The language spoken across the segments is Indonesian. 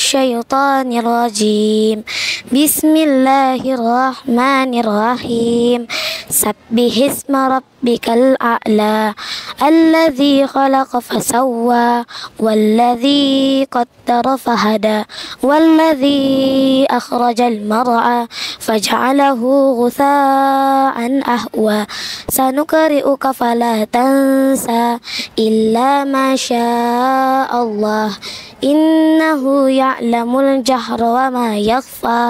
الشيطان الرجيم بسم الله الرحمن الرحيم سبح اسم ربك الأعلى الذي خلق فسوى والذي قدر فهدى والذي أخرج المرعى فجعله غثاء أهوى سنقرئك فلا تنسى إلا ما شاء الله إنه يعلم الجهر وما يخفى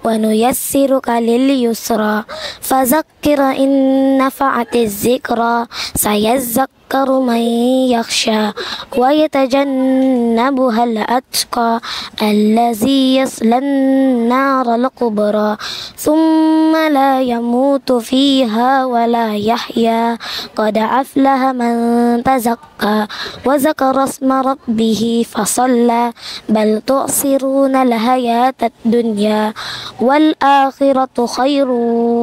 ونيسرك لليسرى فذكر إن نفعت الذكرى سيذكر من يخشى ويتجنبها الأتقى الذي يصلى النار الكبرى ثم لا يموت فيها ولا يحيا قد أفلح من تزكى وذكر اسم ربه فصلى بل تؤثرون الحياة الدنيا والآخرة خير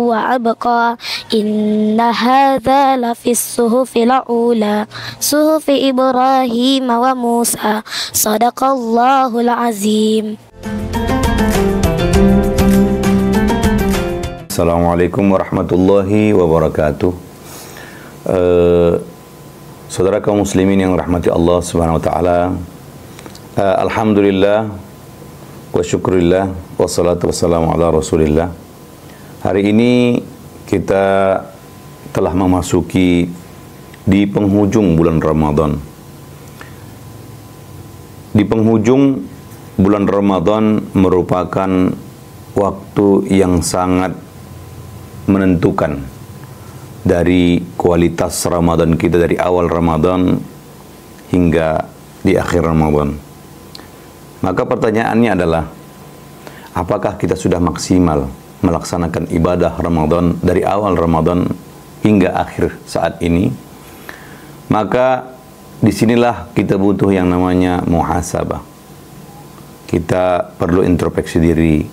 وأبقى إن هذا لفي الصحف الأولى صحف إبراهيم وموسى صدق الله العظيم. Assalamualaikum warahmatullahi wabarakatuh. Saudara kaum muslimin yang rahmati Allah Subhanahu wa taala. Alhamdulillah wa syukurillah wassalatu wassalamu ala Rasulillah. Hari ini kita telah memasuki di penghujung bulan Ramadan. Di penghujung bulan Ramadan merupakan waktu yang sangat menentukan dari kualitas Ramadan kita dari awal Ramadan hingga di akhir Ramadan. Maka pertanyaannya adalah, apakah kita sudah maksimal melaksanakan ibadah Ramadan dari awal Ramadan hingga akhir saat ini? Maka disinilah kita butuh yang namanya muhasabah. Kita perlu introspeksi diri.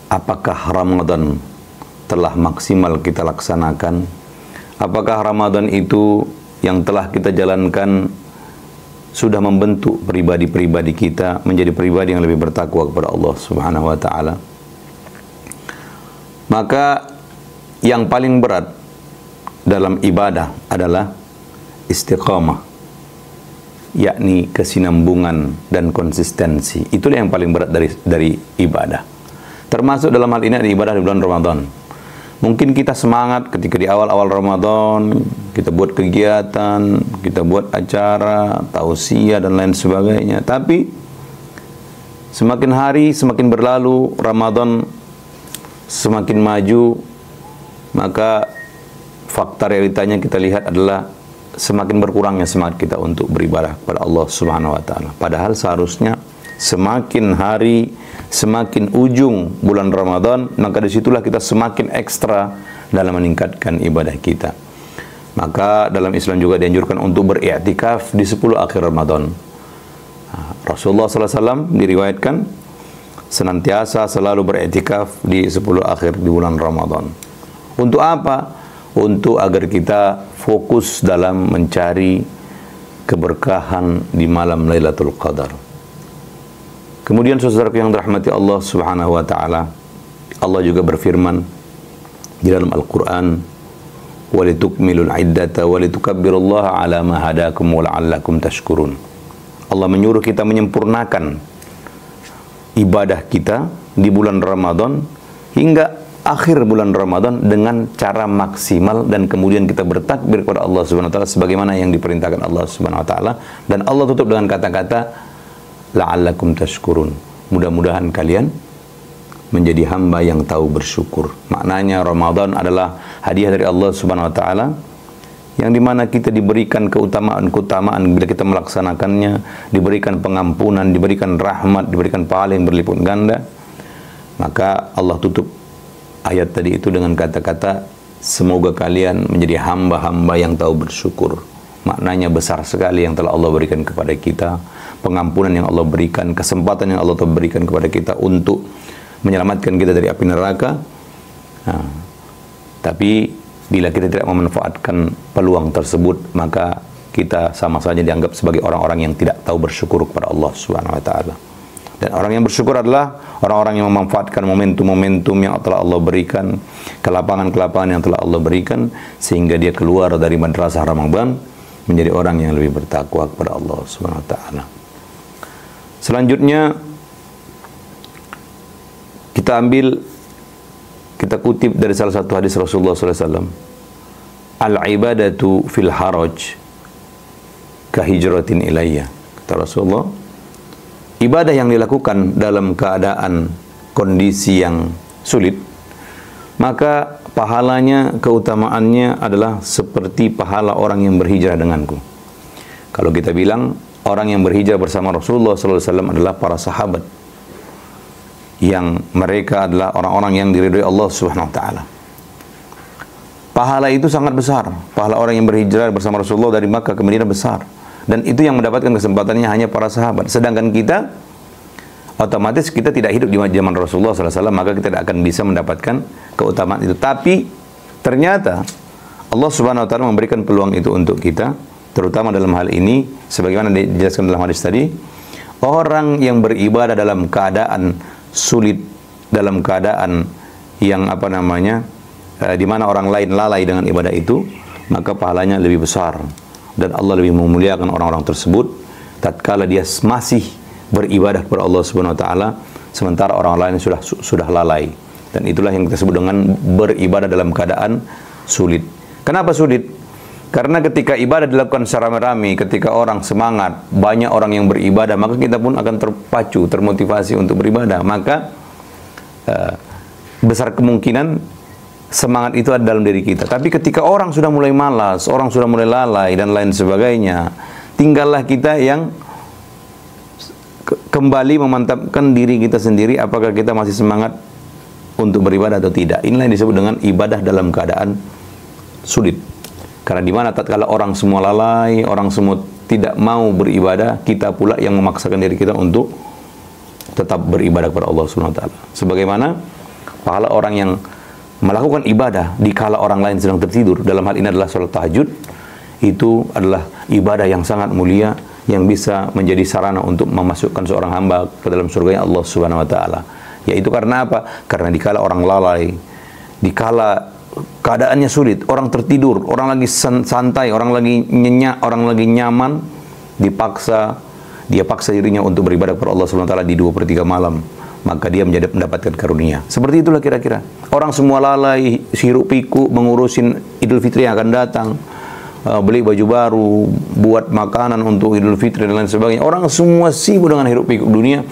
Apakah Ramadan telah maksimal kita laksanakan? Apakah Ramadan itu yang telah kita jalankan sudah membentuk pribadi-pribadi kita menjadi pribadi yang lebih bertakwa kepada Allah Subhanahu wa taala? Maka yang paling berat dalam ibadah adalah istiqamah, yakni kesinambungan dan konsistensi. Itulah yang paling berat dari ibadah. Termasuk dalam hal ini ada ibadah di bulan Ramadan. Mungkin kita semangat ketika di awal-awal Ramadan, kita buat kegiatan, kita buat acara, tausiah dan lain sebagainya. Tapi semakin hari semakin berlalu, Ramadan semakin maju, maka fakta realitanya kita lihat adalah semakin berkurangnya semangat kita untuk beribadah kepada Allah Subhanahu wa taala. Padahal seharusnya semakin hari, semakin ujung bulan Ramadan, maka disitulah kita semakin ekstra dalam meningkatkan ibadah kita. Maka dalam Islam juga dianjurkan untuk beriktikaf di 10 akhir Ramadan. Rasulullah SAW diriwayatkan senantiasa selalu beriktikaf di 10 akhir di bulan Ramadan. Untuk apa? Untuk agar kita fokus dalam mencari keberkahan di malam Lailatul Qadar. Kemudian saudaraku yang dirahmati Allah Subhanahu wa taala, Allah juga berfirman di dalam Al-Qur'an, "Walitukmilul iddata walitukabbirullaha 'ala ma hadakum wa la'allakum tashkurun." Allah menyuruh kita menyempurnakan ibadah kita di bulan Ramadan hingga akhir bulan Ramadan dengan cara maksimal, dan kemudian kita bertakbir kepada Allah Subhanahu wa taala sebagaimana yang diperintahkan Allah Subhanahu wa taala, dan Allah tutup dengan kata-kata la'allakum tashkurun. Mudah-mudahan kalian menjadi hamba yang tahu bersyukur. Maknanya Ramadan adalah hadiah dari Allah Subhanahu wa taala yang dimana kita diberikan keutamaan-keutamaan bila kita melaksanakannya, diberikan pengampunan, diberikan rahmat, diberikan pahala yang berlipat ganda. Maka Allah tutup ayat tadi itu dengan kata-kata, semoga kalian menjadi hamba-hamba yang tahu bersyukur. Maknanya besar sekali yang telah Allah berikan kepada kita, pengampunan yang Allah berikan, kesempatan yang Allah telah berikan kepada kita untuk menyelamatkan kita dari api neraka. Tapi bila kita tidak memanfaatkan peluang tersebut, maka kita sama saja dianggap sebagai orang-orang yang tidak tahu bersyukur kepada Allah Subhanahu wa taala. Dan orang yang bersyukur adalah orang-orang yang memanfaatkan momentum-momentum yang telah Allah berikan, kelapangan-kelapangan yang telah Allah berikan, sehingga dia keluar dari madrasah Ramadan menjadi orang yang lebih bertakwa kepada Allah Subhanahu wa taala. Selanjutnya kita kutip dari salah satu hadis Rasulullah SAW. Al-ibadatu fil haraj kahijratin ilayya. Kata Rasulullah, ibadah yang dilakukan dalam keadaan kondisi yang sulit, maka pahalanya, keutamaannya adalah seperti pahala orang yang berhijrah denganku. Kalau kita bilang orang yang berhijrah bersama Rasulullah SAW adalah para sahabat, yang mereka adalah orang-orang yang diridhoi Allah Subhanahu wa taala. Pahala itu sangat besar. Pahala orang yang berhijrah bersama Rasulullah dari Makkah ke Madinah besar. Dan itu yang mendapatkan kesempatannya hanya para sahabat. Sedangkan kita, otomatis kita tidak hidup di zaman Rasulullah SAW, maka kita tidak akan bisa mendapatkan keutamaan itu. Tapi ternyata Allah Subhanahu wa taala memberikan peluang itu untuk kita, terutama dalam hal ini sebagaimana dijelaskan dalam hadis tadi, orang yang beribadah dalam keadaan sulit, dalam keadaan yang di mana orang lain lalai dengan ibadah itu, maka pahalanya lebih besar dan Allah lebih memuliakan orang-orang tersebut tatkala dia masih beribadah kepada Allah Subhanahu wa taala sementara orang lain sudah lalai. Dan itulah yang kita sebut dengan beribadah dalam keadaan sulit. Kenapa sulit? Karena ketika ibadah dilakukan secara ramai, ketika orang semangat, banyak orang yang beribadah, maka kita pun akan terpacu, termotivasi untuk beribadah. Maka besar kemungkinan semangat itu ada dalam diri kita. Tapi ketika orang sudah mulai malas, orang sudah mulai lalai dan lain sebagainya, tinggallah kita yang kembali memantapkan diri kita sendiri, apakah kita masih semangat untuk beribadah atau tidak. Inilah yang disebut dengan ibadah dalam keadaan sulit. Karena di mana tatkala orang semua lalai, orang semua tidak mau beribadah, kita pula yang memaksakan diri kita untuk tetap beribadah kepada Allah Subhanahu wa taala. Sebagaimana pahala orang yang melakukan ibadah di kala orang lain sedang tertidur, dalam hal ini adalah salat tahajud, itu adalah ibadah yang sangat mulia yang bisa menjadi sarana untuk memasukkan seorang hamba ke dalam surga Allah Subhanahu wa taala. Yaitu karena apa? Karena di kala orang lalai, di kala keadaannya sulit, orang tertidur, orang lagi santai, orang lagi nyenyak, orang lagi nyaman, dia paksa dirinya untuk beribadah kepada Allah Subhanahu wa taala di 2/3 malam, maka dia mendapatkan karunia. Seperti itulah kira-kira. Orang semua lalai, hiruk pikuk mengurusin Idul Fitri yang akan datang, beli baju baru, buat makanan untuk Idul Fitri dan lain sebagainya. Orang semua sibuk dengan hiruk pikuk dunia.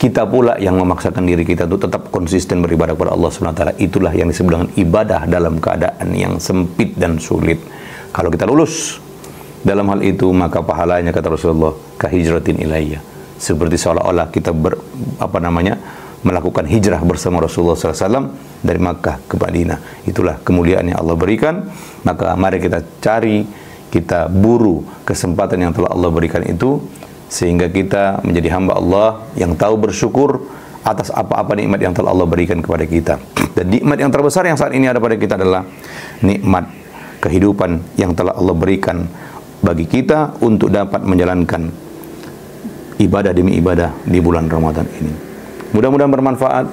Kita pula yang memaksakan diri kita untuk tetap konsisten beribadah kepada Allah Subhanahu wa taala. Itulah yang disebut dengan ibadah dalam keadaan yang sempit dan sulit. Kalau kita lulus dalam hal itu, maka pahalanya kata Rasulullah kahijratin ilayya. Seperti seolah-olah kita melakukan hijrah bersama Rasulullah SAW dari Makkah ke Madinah. Itulah kemuliaan yang Allah berikan. Maka mari kita cari, kita buru kesempatan yang telah Allah berikan itu, sehingga kita menjadi hamba Allah yang tahu bersyukur atas apa-apa nikmat yang telah Allah berikan kepada kita. Dan nikmat yang terbesar yang saat ini ada pada kita adalah nikmat kehidupan yang telah Allah berikan bagi kita untuk dapat menjalankan ibadah demi ibadah di bulan Ramadan ini. Mudah-mudahan bermanfaat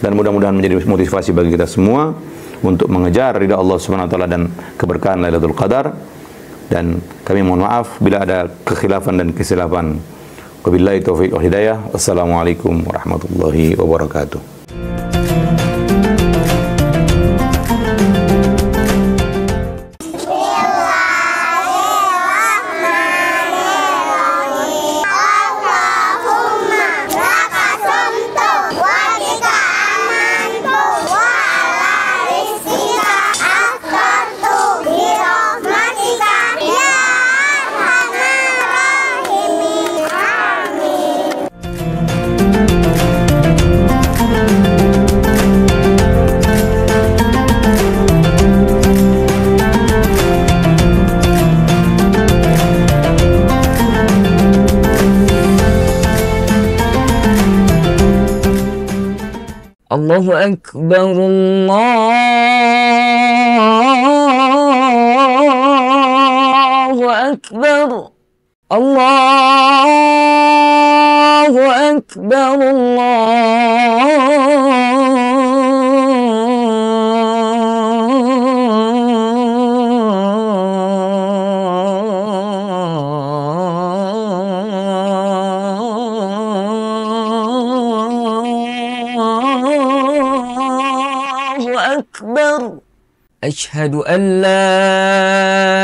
dan mudah-mudahan menjadi motivasi bagi kita semua untuk mengejar ridha Allah Subhanahu wa taala dan keberkahan Lailatul Qadar. Dan kami mohon maaf bila ada kekhilafan dan kesilapan. Wabillahi taufiq wal hidayah. Wassalamualaikum warahmatullahi wabarakatuh. Allahu Akbar, Allahu Akbar, Allahu Akbar. أكبر الله أكبر أشهد أن لا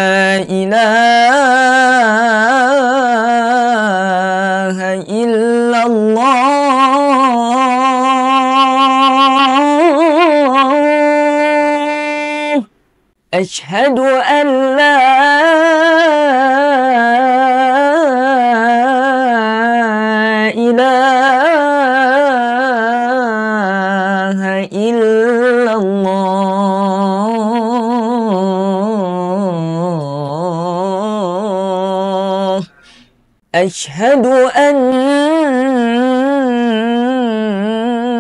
إله إلا الله أشهد أن لا إله إلا الله أشهد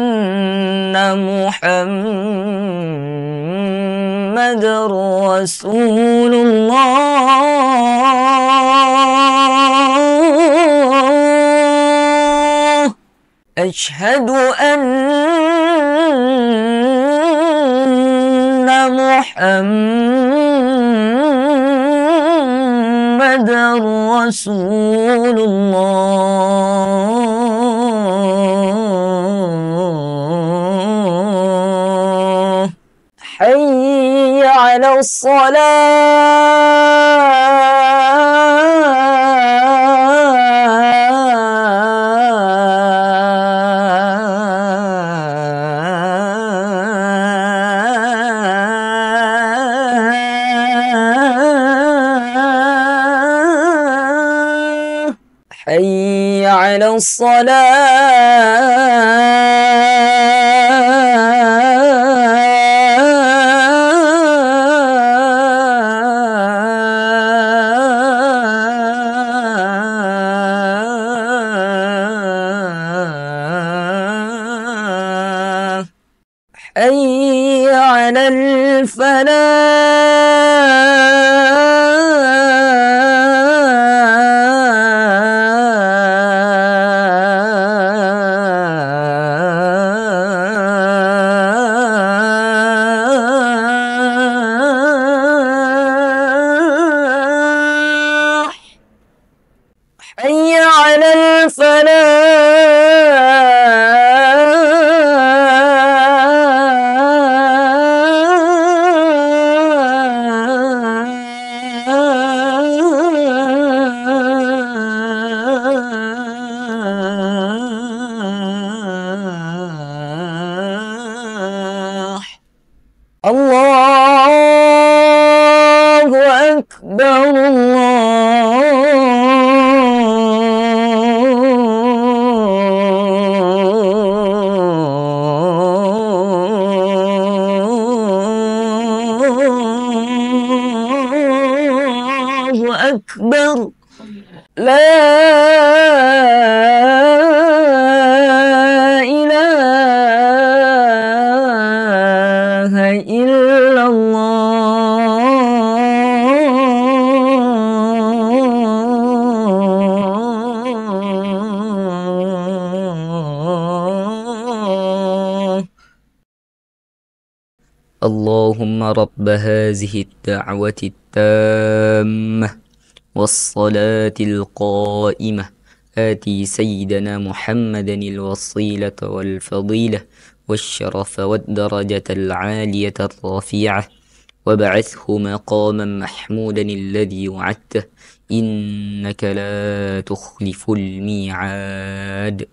أن محمد رسول الله أشهد أن محمد رسول الله حي على الصلاة حي على الصلاة حي على الفلاح حي على الفلاح الله أكبر الله أكبر لا إله إلا الله اللهم رب هذه الدعوة التامة والصلاة القائمة آتي سيدنا محمدا الوسيلة والفضيلة والشرف والدرجة العالية الرفيعة وابعثه مقاما محمودا الذي وعدته إنك لا تخلف الميعاد